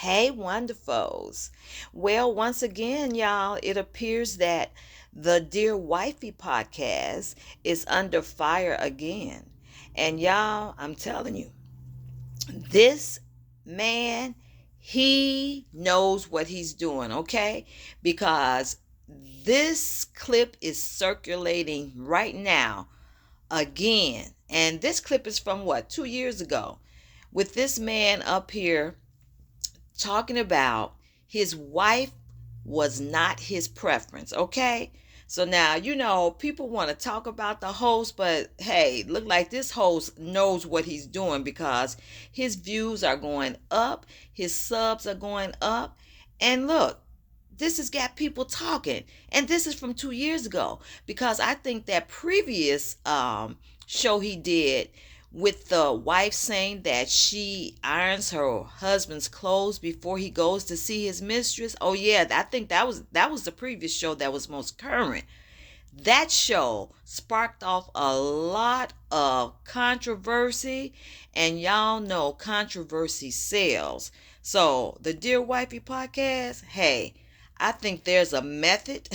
Hey, wonderfuls. Well, once again, y'all, it appears that the Dear Wifey podcast is under fire again. And y'all, I'm telling you, this man, he knows what he's doing, okay? Because this clip is circulating right now again. And this clip is from what, 2 years ago, with this man up here talking about his wife was not his preference, okay? So now, people want to talk about the host, but hey, look like this host knows what he's doing because his views are going up, his subs are going up, and look, this has got people talking. And this is from 2 years ago because I think that previous show he did with the wife saying that she irons her husband's clothes before he goes to see his mistress. Oh yeah, I think that was the previous show that was most current. That show sparked off a lot of controversy, and y'all know controversy sells. So, the Dear Wifey podcast, hey, I think there's a method.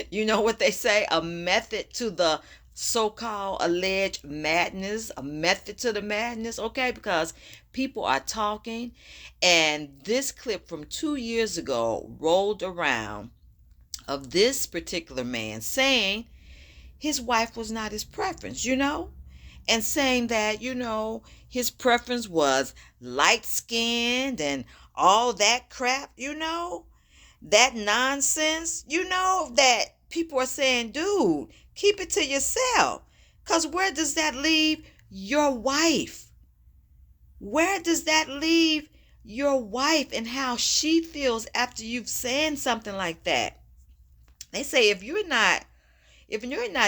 You know what they say? A method to the so-called alleged madness, a method to the madness, okay? Because people are talking, and this clip from 2 years ago rolled around of this particular man saying his wife was not his preference, and saying that, his preference was light skinned and all that crap, that nonsense, that people are saying, dude, keep it to yourself. Because where does that leave your wife? Where does that leave your wife and how she feels after you've said something like that? They say if you're not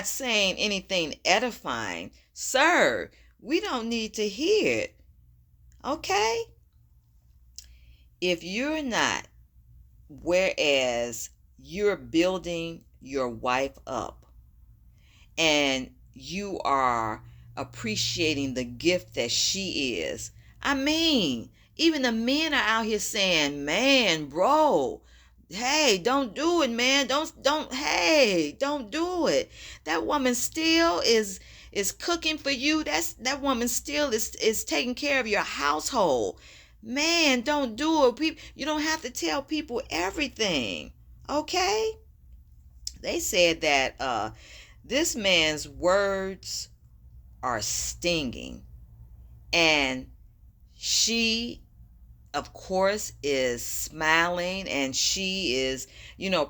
saying anything edifying, sir, we don't need to hear it. Okay? If you're not, whereas you're building your wife up and you are appreciating the gift that she is. I mean, even the men are out here saying, man, bro, hey, don't do it, man. Don't do it. That woman still is cooking for you. That woman still is taking care of your household. Man, don't do it. You don't have to tell people everything. Okay? They said that this man's words are stinging, and she, of course, is smiling, and she is,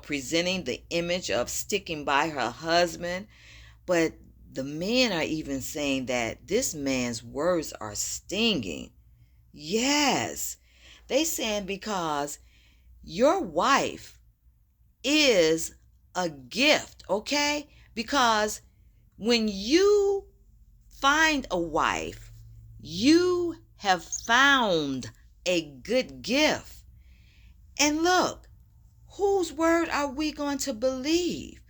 presenting the image of sticking by her husband. But the men are even saying that this man's words are stinging. Yes, they saying because your wife is a gift, okay? Because when you find a wife, you have found a good gift. And look, whose word are we going to believe?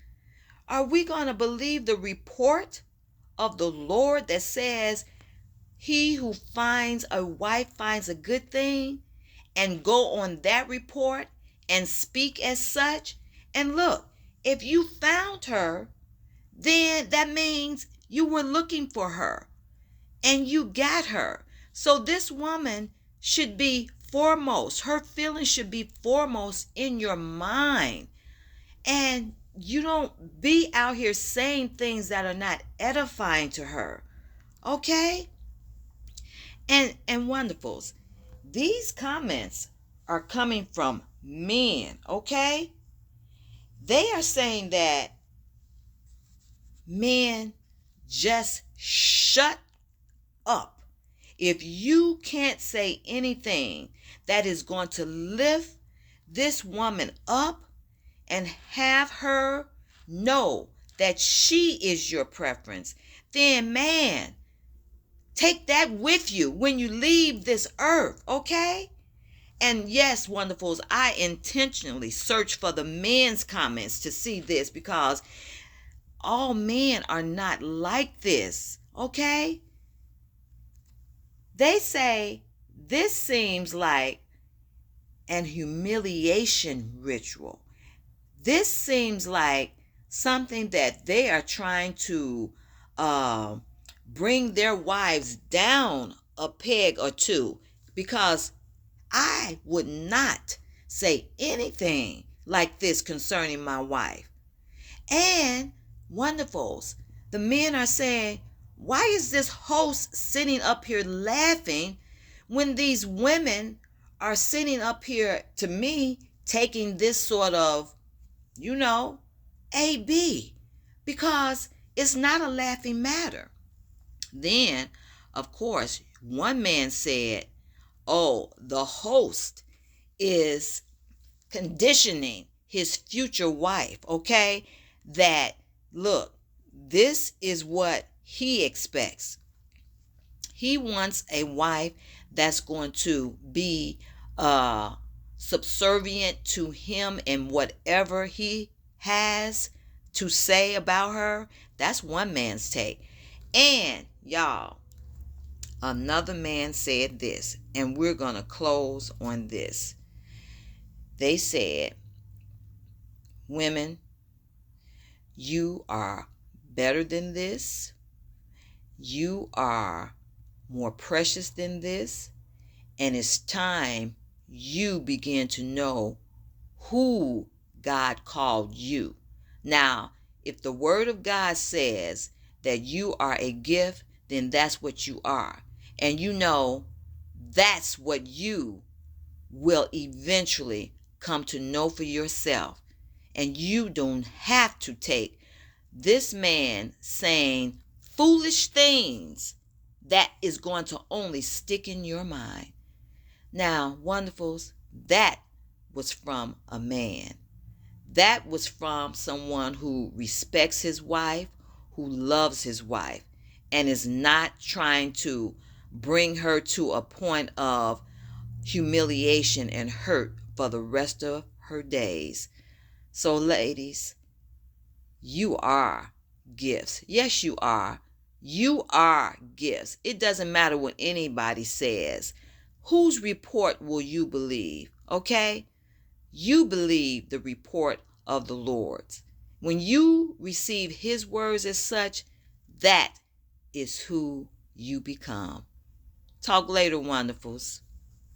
Are we going to believe the report of the Lord that says, he who finds a wife finds a good thing, and go on that report and speak as such? And look, if you found her, then that means you were looking for her and you got her. So this woman should be foremost. Her feelings should be foremost in your mind. And you don't be out here saying things that are not edifying to her. Okay? And wonderfuls, these comments are coming from men, okay? They are saying that men, just shut up. If you can't say anything that is going to lift this woman up and have her know that she is your preference, then man, take that with you when you leave this earth, okay? And yes, wonderfuls, I intentionally search for the men's comments to see this because all men are not like this, okay? They say this seems like and humiliation ritual. This seems like something that they are trying to bring their wives down a peg or two, because I would not say anything like this concerning my wife. And wonderfuls, the men are saying, why is this host sitting up here laughing when these women are sitting up here, to me, taking this sort of, AB, because it's not a laughing matter. Then, of course, one man said, oh, the host is conditioning his future wife, okay? That, look, this is what he expects. He wants a wife that's going to be subservient to him in whatever he has to say about her. That's one man's take. And y'all, another man said this, and we're going to close on this. They said, women, you are better than this. You are more precious than this. And it's time you begin to know who God called you. Now, if the Word of God says that you are a gift, then that's what you are. And that's what you will eventually come to know for yourself. And you don't have to take this man saying foolish things that is going to only stick in your mind. Now, wonderfuls, that was from a man. That was from someone who respects his wife, who loves his wife, and is not trying to bring her to a point of humiliation and hurt for the rest of her days. So, ladies, you are gifts. Yes, you are. You are gifts. It doesn't matter what anybody says. Whose report will you believe? Okay? You believe the report of the Lord's. When you receive his words as such, that is who you become. Talk later, wonderfuls.